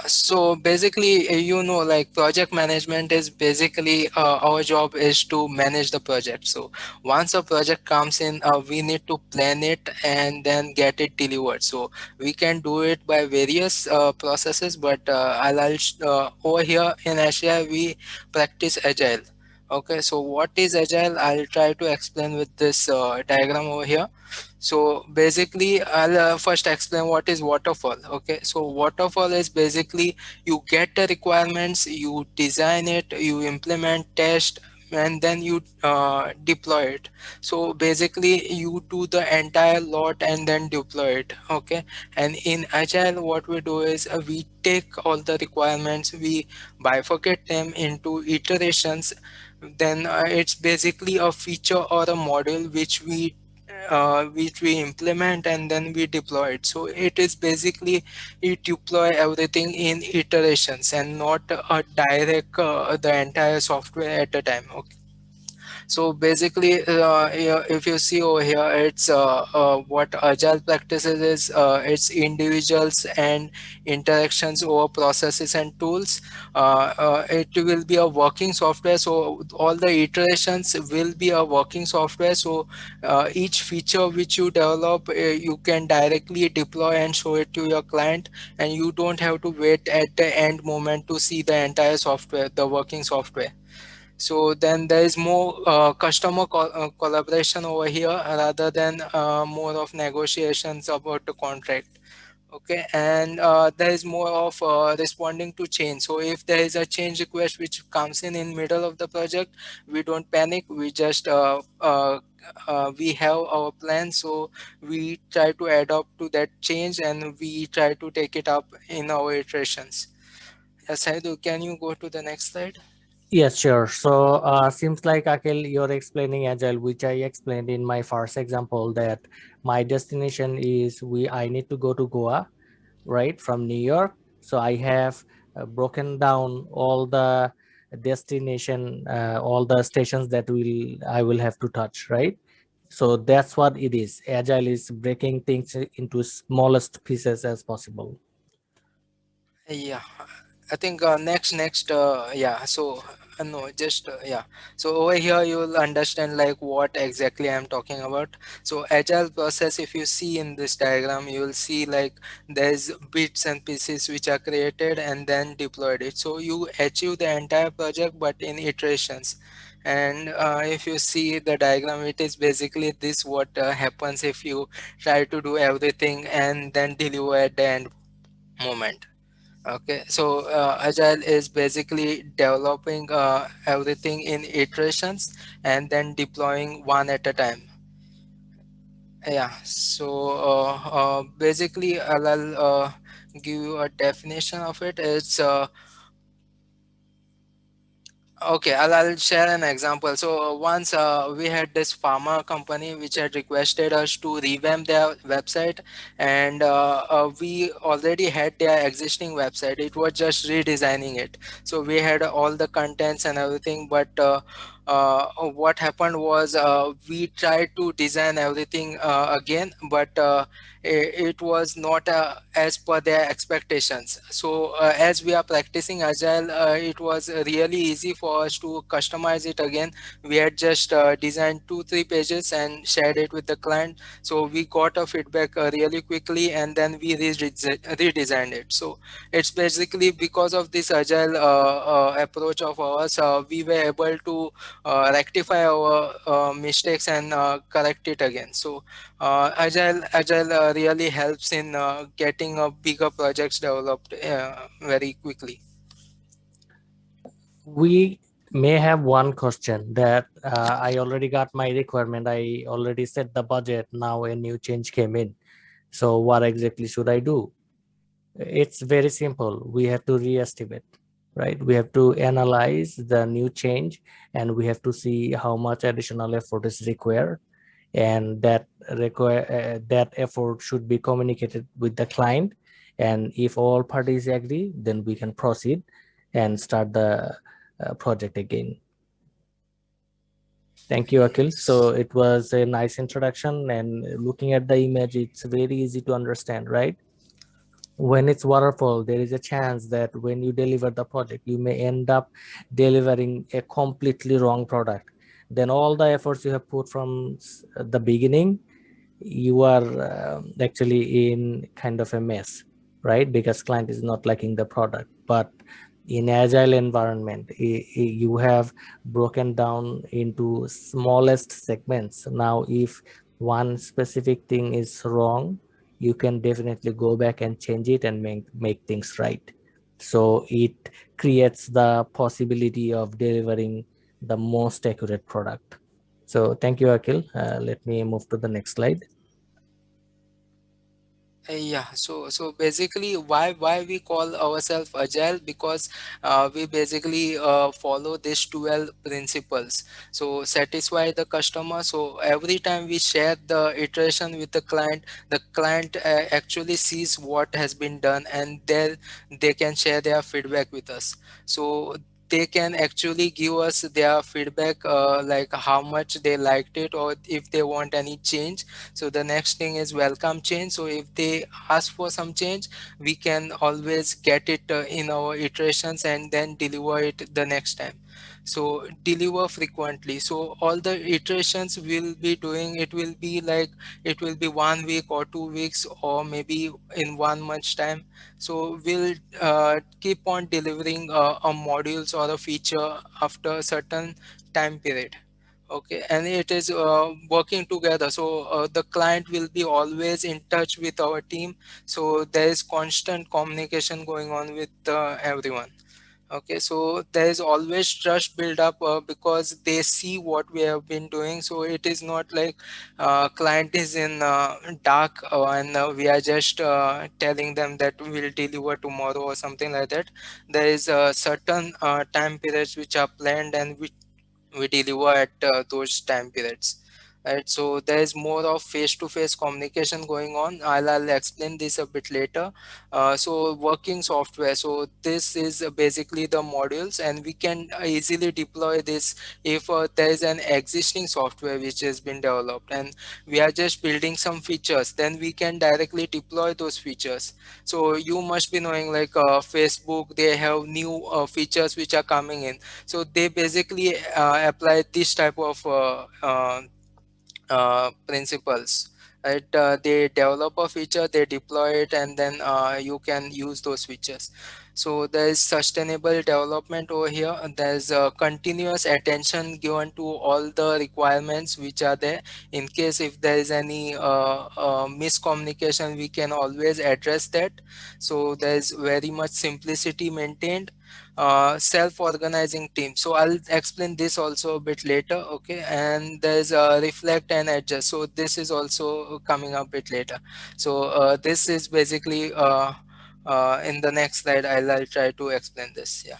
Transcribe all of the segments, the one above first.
So basically, like project management is basically our job is to manage the project. So once a project comes in, we need to plan it and then get it delivered. So we can do it by various processes, but over here in Asia, we practice Agile. Okay, so what is Agile? I'll try to explain with this diagram over here. So basically, I'll first explain what is waterfall. Okay, so waterfall is basically you get the requirements, you design it, you implement, test, and then you deploy it. So basically, you do the entire lot and then deploy it. Okay, and in Agile, what we do is we take all the requirements, we bifurcate them into iterations. Then it's basically a feature or a module which we implement and then we deploy it. So it is basically you deploy everything in iterations and not a direct the entire software at a time. Okay. So basically, yeah, if you see over here, it's what agile practices is. It's individuals and interactions over processes and tools. It will be a working software. So all the iterations will be a working software. So each feature which you develop, you can directly deploy and show it to your client, and you don't have to wait at the end moment to see the entire software, the working software. So then there is more customer collaboration over here rather than more of negotiations about the contract. Okay, and there is more of responding to change. So if there is a change request which comes in middle of the project, we don't panic. We just we have our plan, so we try to adapt to that change and we try to take it up in our iterations. Yes, Saidu, can you go to the next slide? Yes, sure. So seems like Akhil, you're explaining agile, which I explained in my first example that my destination is I need to go to Goa, right, from New York. So I have broken down all the destination, all the stations that I will have to touch, right? So that's what it is. Agile is breaking things into smallest pieces as possible. Yeah, I think yeah. So no, just yeah. So over here you will understand like what exactly I'm talking about. So agile process, if you see in this diagram, you will see like there's bits and pieces which are created and then deployed it. So you achieve the entire project, but in iterations. And if you see the diagram, it is basically this what happens if you try to do everything and then deliver at the end moment. Okay, so Agile is basically developing everything in iterations and then deploying one at a time. Yeah, so basically I'll give you a definition of it. It's Okay, I'll share an example. So once we had this pharma company which had requested us to revamp their website, and we already had their existing website. It was just redesigning it. So we had all the contents and everything, but what happened was we tried to design everything again, but it was not as per their expectations. So as we are practicing agile, it was really easy for us to customize it again. We had just designed 2 3 pages and shared it with the client, so we got a feedback really quickly and then we redesigned it. So it's basically because of this agile approach of ours, we were able to rectify our mistakes and correct it again. So agile really helps in getting bigger projects developed very quickly. We may have one question that I already got my requirement. I already set the budget. Now a new change came in. So what exactly should I do? It's very simple. We have to re-estimate, right? We have to analyze the new change and we have to see how much additional effort is required. And that effort should be communicated with the client. And if all parties agree, then we can proceed and start the project again. Thank you, Akhil. So it was a nice introduction, and looking at the image, it's very easy to understand, right? when it's waterfall, there is a chance that when you deliver the project, you may end up delivering a completely wrong product. Then all the efforts you have put from the beginning, you are actually in kind of a mess, right? Because client is not liking the product. But in agile environment, you have broken down into smallest segments. Now if one specific thing is wrong, you can definitely go back and change it and make things right. So it creates the possibility of delivering the most accurate product. So thank you, Akhil. Let me move to the next slide. Yeah, so basically, why we call ourselves agile? Because we basically follow these 12 principles. So satisfy the customer. So every time we share the iteration with the client actually sees what has been done, and there they can share their feedback with us. So they can actually give us their feedback, like how much they liked it, or if they want any change. So the next thing is welcome change. So if they ask for some change, we can always get it in our iterations and then deliver it the next time. So deliver frequently. So all the iterations we'll be doing, it will be like, it will be 1 week or 2 weeks or maybe in 1 month's time. So we'll keep on delivering a modules or a feature after a certain time period. Okay, and it is working together. So the client will be always in touch with our team. So there is constant communication going on with everyone. Okay, so there is always trust build up because they see what we have been doing. So it is not like client is in dark, and we are just telling them that we'll deliver tomorrow or something like that. There is certain time periods which are planned, and we deliver at those time periods, right? So there is more of face-to-face communication going on. I'll explain this a bit later. So working software, so this is basically the modules, and we can easily deploy this if there is an existing software which has been developed and we are just building some features, then we can directly deploy those features. So you must be knowing, like Facebook, they have new features which are coming in. So they basically apply this type of principles, right? They develop a feature, they deploy it, and then you can use those features. So there is sustainable development over here. There's continuous attention given to all the requirements which are there. In case if there is any miscommunication, we can always address that. So there's very much simplicity maintained. Self-organizing team, so I'll explain this also a bit later. Okay, and there's reflect and adjust, so this is also coming up a bit later. So this is basically in the next slide, I'll try to explain this. Yeah.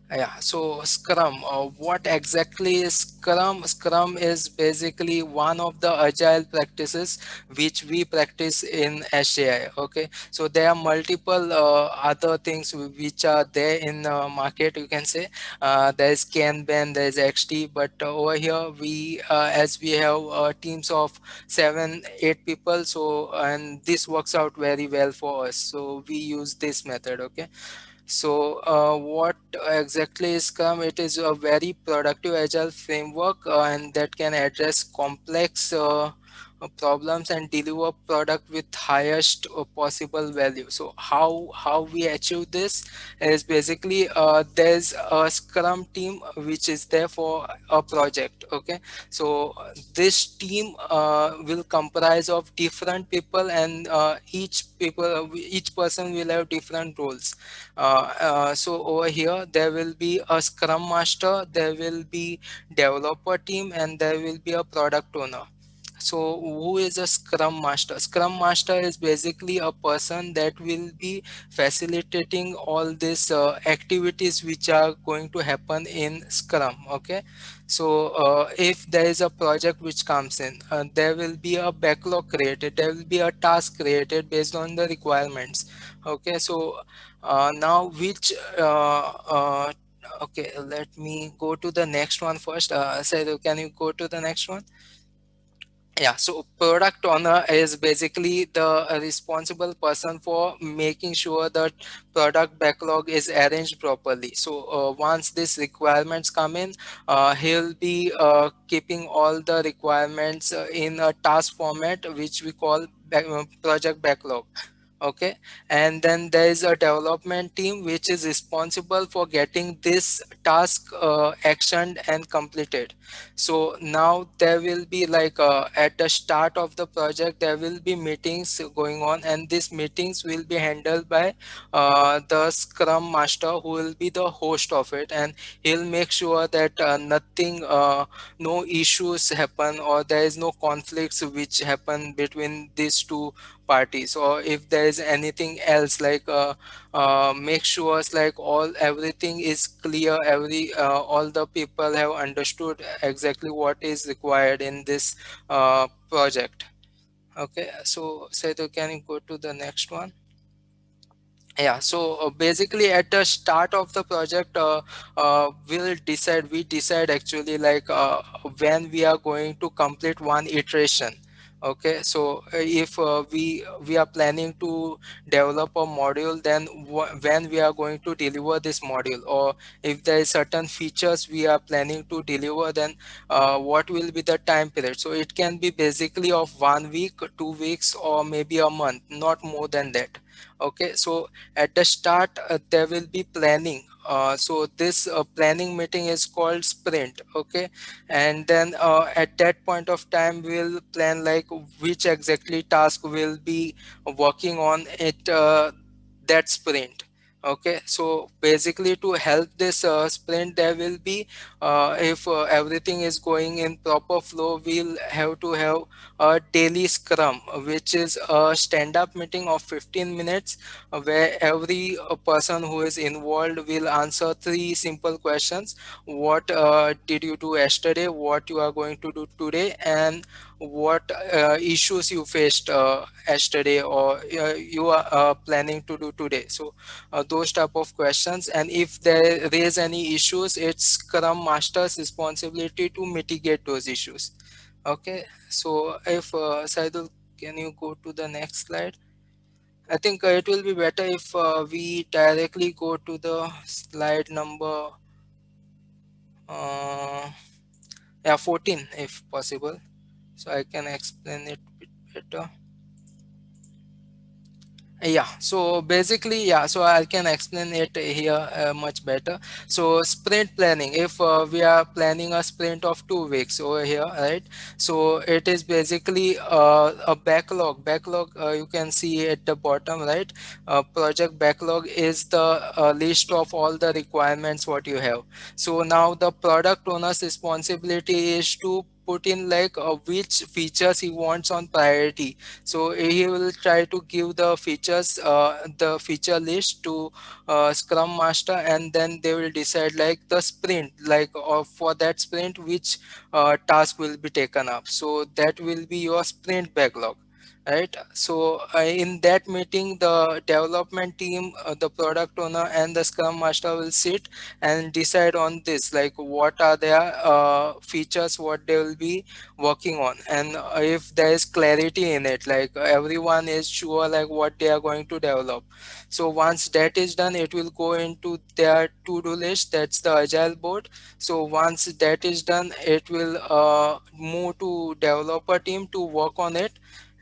Yeah, so Scrum, what exactly is Scrum? Scrum is basically one of the agile practices which we practice in SAI. Okay, so there are multiple other things which are there in the market. You can say there's Kanban, there's XT, but over here we, as we have teams of 7, 8 people, so and this works out very well for us. So we use this method. Okay, so, what exactly is Scrum? It is a very productive agile framework, and that can address complex problems and deliver product with highest possible value. So, how we achieve this is basically there's a Scrum team which is there for a project. Okay, so this team will comprise of different people, and each person will have different roles. So over here there will be a scrum master, there will be developer team, and there will be a product owner. So who is a scrum master? Scrum master is basically a person that will be facilitating all these activities which are going to happen in scrum. Okay, so if there is a project which comes in, there will be a backlog created, there will be a task created based on the requirements. Okay, so now which okay, let me go to the next one first. Say, can you go to the next one? Yeah, so product owner is basically the responsible person for making sure that product backlog is arranged properly. So once these requirements come in, he'll be keeping all the requirements in a task format, which we call project backlog. Okay, and then there is a development team which is responsible for getting this task actioned and completed. So now there will be like at the start of the project there will be meetings going on, and these meetings will be handled by the scrum master, who will be the host of it, and he'll make sure that nothing no issues happen, or there is no conflicts which happen between these two parties. Or if there is anything else, like make sure like all everything is clear, every all the people have understood exactly what is required in this project. Okay, so Setu, can you go to the next one? Yeah, so basically at the start of the project, we decide actually like when we are going to complete one iteration. Okay, so if we are planning to develop a module, then when we are going to deliver this module, or if there is certain features we are planning to deliver, then what will be the time period. So it can be basically of 1 week, 2 weeks, or maybe a month, not more than that. Okay, so at the start there will be planning. So this planning meeting is called sprint. Okay, and then at that point of time we'll plan like which exactly task will be working on it, that sprint. Okay, so basically to help this sprint, there will be if everything is going in proper flow, we'll have to have a daily scrum, which is a stand-up meeting of 15 minutes, where every person who is involved will answer three simple questions: what did you do yesterday, what you are going to do today, and what issues you faced yesterday, or you are planning to do today. So those type of questions, and if there is any issues, it's scrum master's responsibility to mitigate those issues. Okay, so if Saidul, can you go to the next slide? I think it will be better if we directly go to the slide number uh, yeah, 14 if possible, so I can explain it bit better. Yeah, so basically, yeah, so I can explain it here much better. So sprint planning, if we are planning a sprint of 2 weeks over here, right? So it is basically a backlog. You can see at the bottom, right? Project backlog is the list of all the requirements what you have. So now the product owner's responsibility is to put in like which features he wants on priority. So he will try to give the features, the feature list to scrum master, and then they will decide like the sprint, like for that sprint which task will be taken up. So that will be your sprint backlog, right? So in that meeting, the development team, the product owner, and the scrum master will sit and decide on this, like what are their features what they will be working on, and if there is clarity in it, like everyone is sure like what they are going to develop. So once that is done, it will go into their to-do list, that's the agile board. So once that is done, it will move to developer team to work on it,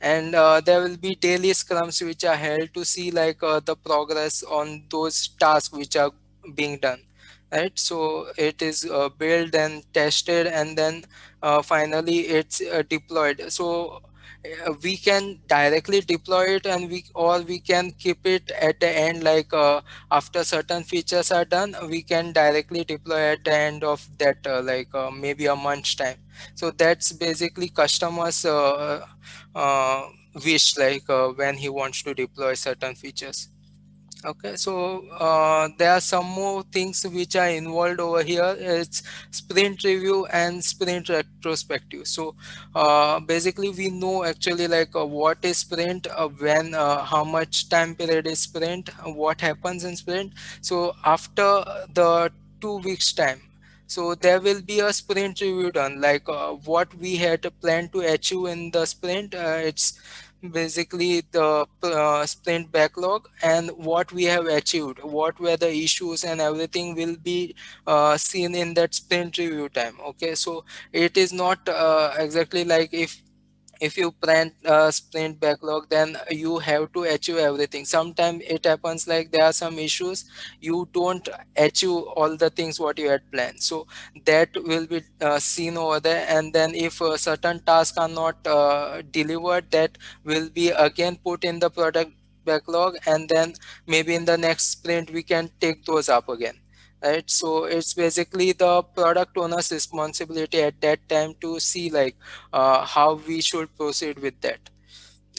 and there will be daily scrums which are held to see like the progress on those tasks which are being done, right? So it is built and tested, and then finally it's deployed. So we can directly deploy it, and we can keep it at the end, like after certain features are done, we can directly deploy at the end of that, like maybe a month's time. So that's basically customers wish, like when he wants to deploy certain features. Okay, so there are some more things which are involved over here. It's sprint review and sprint retrospective. So basically, we know actually like what is sprint, when, how much time period is sprint, what happens in sprint. So after the 2 weeks time, So there will be a sprint review done, like what we had planned to achieve in the sprint. It's basically the sprint backlog and what we have achieved, what were the issues, and everything will be seen in that sprint review time. Okay, so it is not exactly like if you plan a sprint backlog, then you have to achieve everything. Sometimes it happens like there are some issues, you don't achieve all the things what you had planned, so that will be seen over there. And then if certain tasks are not delivered, that will be again put in the product backlog, and then maybe in the next sprint we can take those up again, right? So it's basically the product owner's responsibility at that time to see like how we should proceed with that.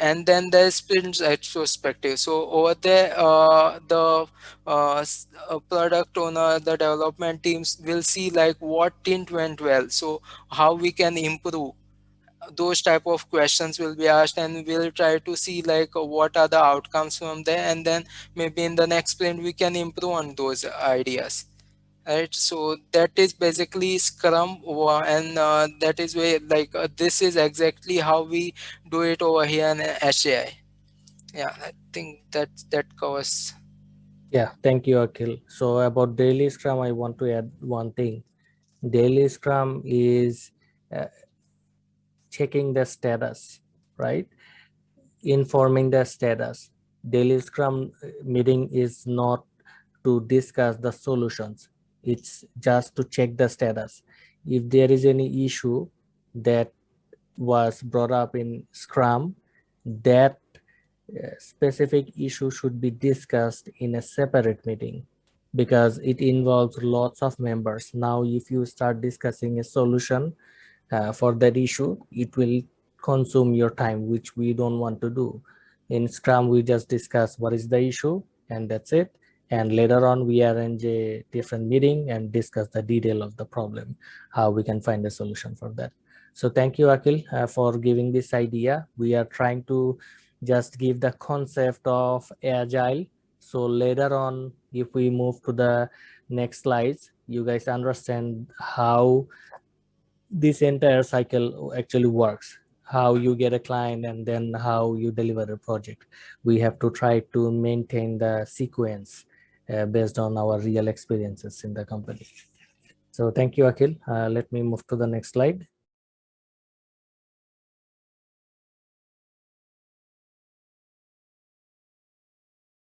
And then there's sprint retrospective. So over there, product owner, the development teams will see like what didn't went well, so how we can improve. Those type of questions will be asked, and we'll try to see like what are the outcomes from there, and then maybe in the next sprint we can improve on those ideas, right? So that is basically Scrum, and that is where like this is exactly how we do it over here in HAI. Yeah, I think that covers. Yeah, thank you, Akhil. So about daily Scrum, I want to add one thing. Daily Scrum is uh, checking the status, right? Informing the status. Daily Scrum meeting is not to discuss the solutions. It's just to check the status. If there is any issue that was brought up in Scrum, that specific issue should be discussed in a separate meeting because it involves lots of members. Now, if you start discussing a solution for that issue, it will consume your time, which we don't want to do. In Scrum, we just discuss what is the issue and that's it. And later on, we arrange a different meeting and discuss the detail of the problem, how we can find a solution for that. So thank you, Akhil, for giving this idea. We are trying to just give the concept of agile. So later on, if we move to the next slides, you guys understand how this entire cycle actually works, how you get a client and then how you deliver a project. We have to try to maintain the sequence based on our real experiences in the company. So thank you, Akhil. Let me move to the next slide.